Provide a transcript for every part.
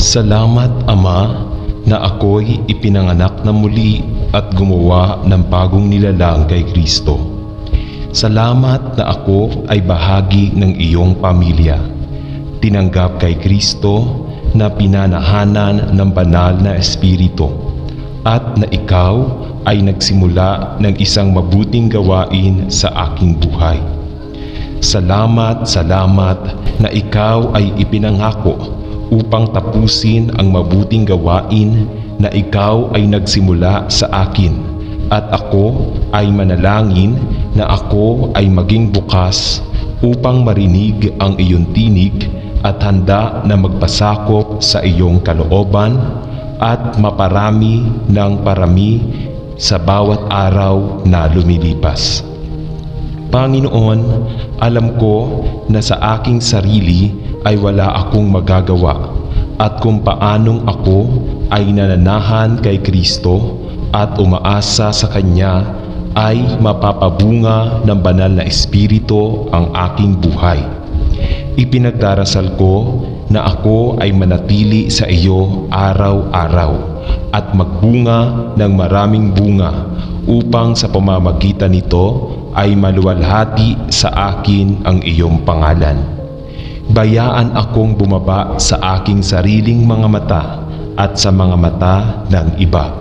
Salamat, Ama, na ako'y ipinanganak na muli at gumawa ng bagong nilalang kay Kristo. Salamat na ako ay bahagi ng iyong pamilya. Tinanggap kay Kristo na pinanahanan ng banal na Espiritu at na ikaw ay nagsimula ng isang mabuting gawain sa aking buhay. Salamat na ikaw ay ipinangako upang tapusin ang mabuting gawain na ikaw ay nagsimula sa akin, at ako ay manalangin na ako ay maging bukas upang marinig ang iyong tinig at handa na magpasakop sa iyong kalooban at maparami ng parami sa bawat araw na lumilipas. Panginoon, alam ko na sa aking sarili ay wala akong magagawa, at kung paanong ako ay nananahan kay Kristo at umaasa sa Kanya ay mapapabunga ng banal na Espiritu ang aking buhay. Ipinagdarasal ko na ako ay manatili sa iyo araw-araw at magbunga ng maraming bunga upang sa pamamagitan nito ay maluwalhati sa akin ang iyong pangalan. Bayaan akong bumaba sa aking sariling mga mata at sa mga mata ng iba.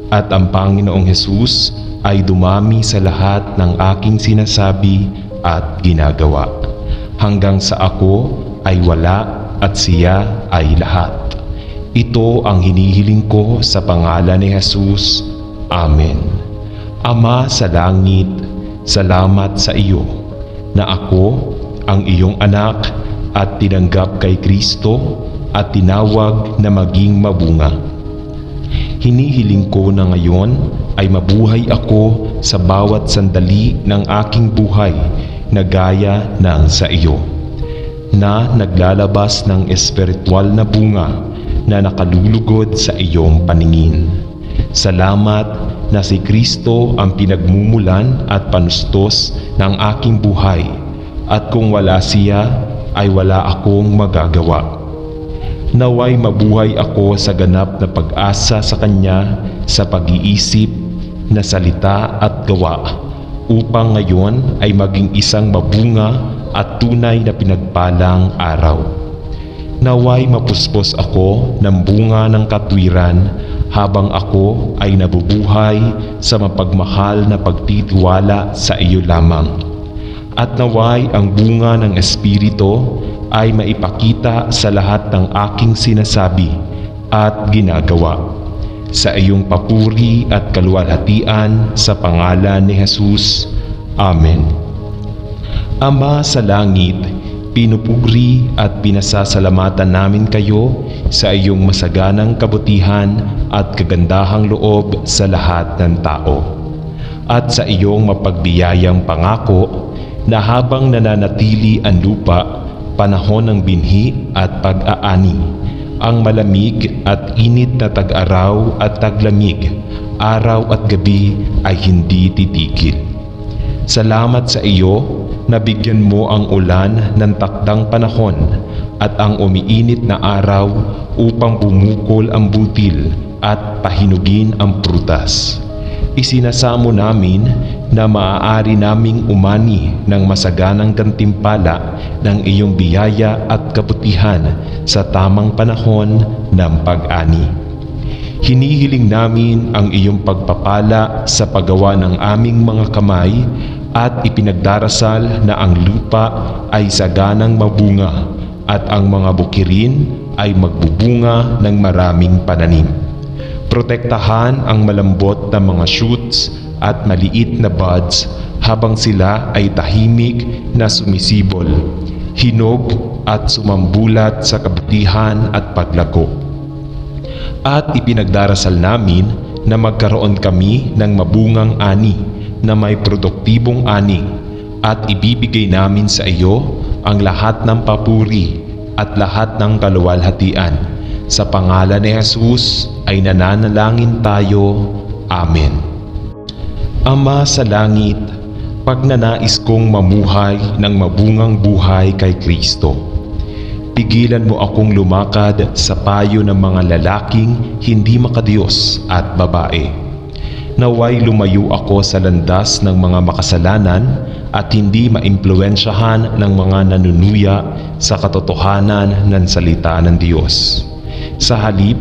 At ang Panginoong Hesus ay dumami sa lahat ng aking sinasabi at ginagawa, hanggang sa ako ay wala at siya ay lahat. Ito ang hinihiling ko sa pangalan ni Hesus. Amen. Ama sa langit, salamat sa iyo na ako, ang iyong anak, at tinanggap kay Kristo at tinawag na maging mabunga. Hinihiling ko na ngayon ay mabuhay ako sa bawat sandali ng aking buhay na gaya ng sa iyo, na naglalabas ng espiritual na bunga na nakalulugod sa iyong paningin. Salamat na si Kristo ang pinagmumulan at panustos ng aking buhay, at kung wala siya ay wala akong magagawa. Naway mabuhay ako sa ganap na pag-asa sa Kanya sa pag-iisip, na salita at gawa, upang ngayon ay maging isang mabunga at tunay na pinagpalang araw. Naway mapuspos ako ng bunga ng katwiran habang ako ay nabubuhay sa mapagmahal na pagtitiwala sa iyo lamang. At naway ang bunga ng Espiritu ay maipakita sa lahat ng aking sinasabi at ginagawa, sa iyong papuri at kaluwalhatian sa pangalan ni Hesus. Amen. Ama sa langit, pinupuri at pinasasalamatan namin kayo sa iyong masaganang kabutihan at kagandahang loob sa lahat ng tao, at sa iyong mapagbiyayang pangako na habang nananatili ang lupa, panahon ng binhi at pag-aani, ang malamig at init na tag-araw at taglamig, araw at gabi ay hindi titigil. Salamat sa iyo na bigyan mo ang ulan ng takdang panahon at ang umiinit na araw upang bumukol ang butil at pahinugin ang prutas. Isinasamo namin na maaari naming umani ng masaganang gantimpala ng iyong biyaya at kabutihan sa tamang panahon ng pag-ani. Hinihiling namin ang iyong pagpapala sa paggawa ng aming mga kamay at ipinagdarasal na ang lupa ay saganang mabunga at ang mga bukirin ay magbubunga ng maraming pananim. Protektahan ang malambot na mga shoots at maliit na buds habang sila ay tahimik na sumisibol, hinog at sumambulat sa kabutihan at paglago. At ipinagdarasal namin na magkaroon kami ng mabungang ani na may produktibong ani, at ibibigay namin sa iyo ang lahat ng papuri at lahat ng kaluwalhatian. Sa pangalan ni Hesus ay nananalangin tayo. Amen. Ama sa langit, pagnanais kong mamuhay ng mabungang buhay kay Kristo. Pigilan mo akong lumakad sa payo ng mga lalaking hindi makadiyos at babae. Naway lumayo ako sa landas ng mga makasalanan at hindi maimpluwensyahan ng mga nanunuya sa katotohanan ng salita ng Diyos. Sa halip,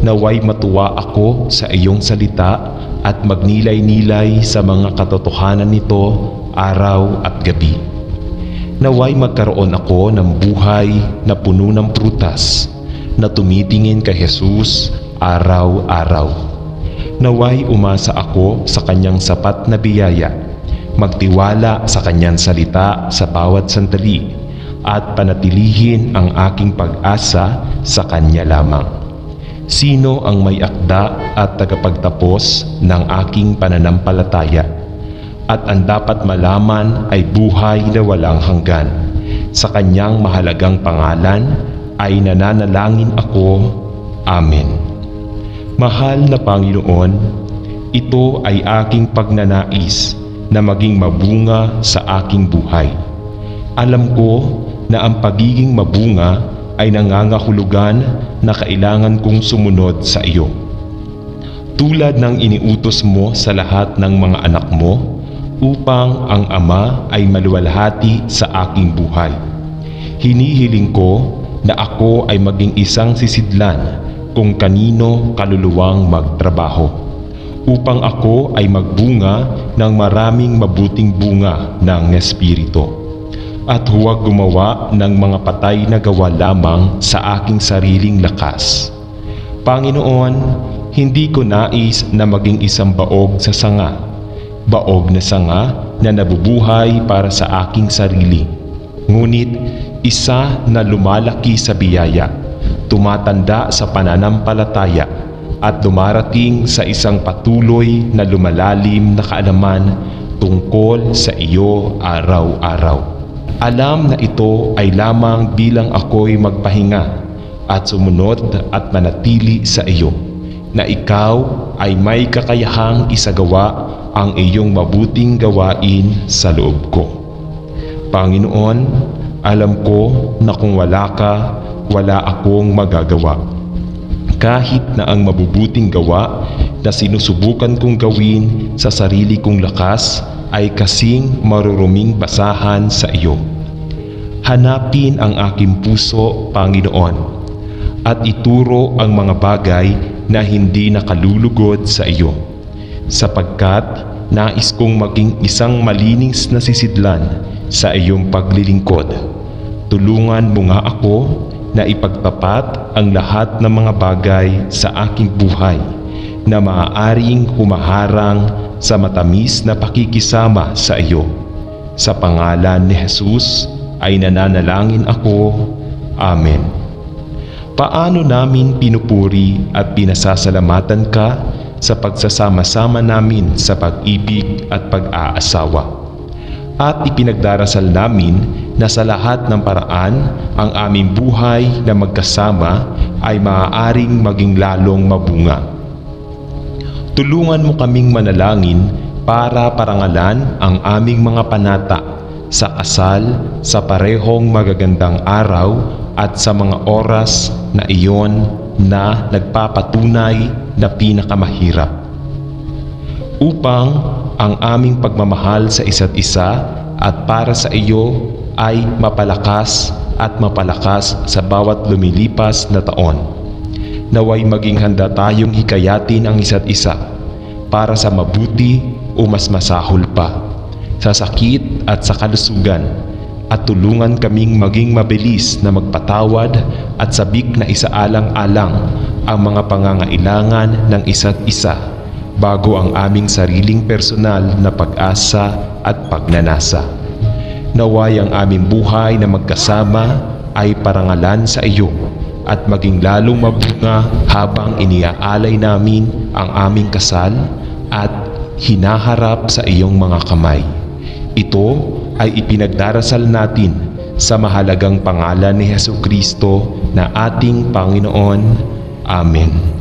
naway matuwa ako sa iyong salita at magnilay-nilay sa mga katotohanan nito araw at gabi. Naway magkaroon ako ng buhay na puno ng prutas na tumitingin kay Jesus araw-araw. Naway umasa ako sa kanyang sapat na biyaya, magtiwala sa kanyang salita sa bawat sandali, at panatilihin ang aking pag-asa sa kanya lamang. Sino ang may akda at tagapagtapos ng aking pananampalataya? At ang dapat malaman ay buhay na walang hanggan. Sa kanyang mahalagang pangalan ay nananalangin ako. Amen. Mahal na Panginoon, ito ay aking pagnanais na maging mabunga sa aking buhay. Alam ko na ang pagiging mabunga ay nangangahulugan na kailangan kong sumunod sa iyo. Tulad ng iniutos mo sa lahat ng mga anak mo, upang ang Ama ay maluwalhati sa aking buhay. Hinihiling ko na ako ay maging isang sisidlan kung kanino kaluluwang magtrabaho, upang ako ay magbunga ng maraming mabuting bunga ng Espiritu, at huwag gumawa ng mga patay na gawa lamang sa aking sariling lakas. Panginoon, hindi ko nais na maging isang baog sa sanga, baog na sanga na nabubuhay para sa aking sarili, ngunit isa na lumalaki sa biyaya, tumatanda sa pananampalataya, at dumarating sa isang patuloy na lumalalim na kaalaman tungkol sa iyo araw-araw. Alam na ito ay lamang bilang ako'y magpahinga at sumunod at manatili sa iyo, na ikaw ay may kakayahang isagawa ang iyong mabuting gawain sa loob ko. Panginoon, alam ko na kung wala ka, wala akong magagawa. Kahit na ang mabubuting gawa na sinusubukan kong gawin sa sarili kong lakas ay kasing maruruming basahan sa iyo. Hanapin ang aking puso, Panginoon, at ituro ang mga bagay na hindi nakalulugod sa iyo, sapagkat nais kong maging isang malinis na sisidlan sa iyong paglilingkod. Tulungan mo nga ako na ipagtapat ang lahat ng mga bagay sa aking buhay na maaaring humaharang sa matamis na pakikisama sa iyo. Sa pangalan ni Jesus ay nananalangin ako. Amen. Paano namin pinupuri at pinasasalamatan ka sa pagsasama-sama namin sa pag-ibig at pag-aasawa. At ipinagdarasal namin na sa lahat ng paraan ang aming buhay na magkasama ay maaaring maging lalong mabunga. Tulungan mo kaming manalangin para parangalan ang aming mga panata sa kasal, sa parehong magagandang araw at sa mga oras na iyon na nagpapatunay na pinakamahirap, upang ang aming pagmamahal sa isa't isa at para sa iyo ay mapalakas at mapalakas sa bawat lumilipas na taon. Naway maging handa tayong hikayatin ang isa't isa para sa mabuti o mas masahol pa, sa sakit at sa kalusugan, at tulungan kaming maging mabilis na magpatawad at sabik na isaalang-alang ang mga pangangailangan ng isa't isa bago ang aming sariling personal na pag-asa at pagnanasa. Naway ang aming buhay na magkasama ay parangalan sa iyo at maging lalong mabunga habang iniaalay namin ang aming kasal at hinaharap sa iyong mga kamay. Ito ay ipinagdarasal natin sa mahalagang pangalan ni Jesucristo na ating Panginoon. Amen.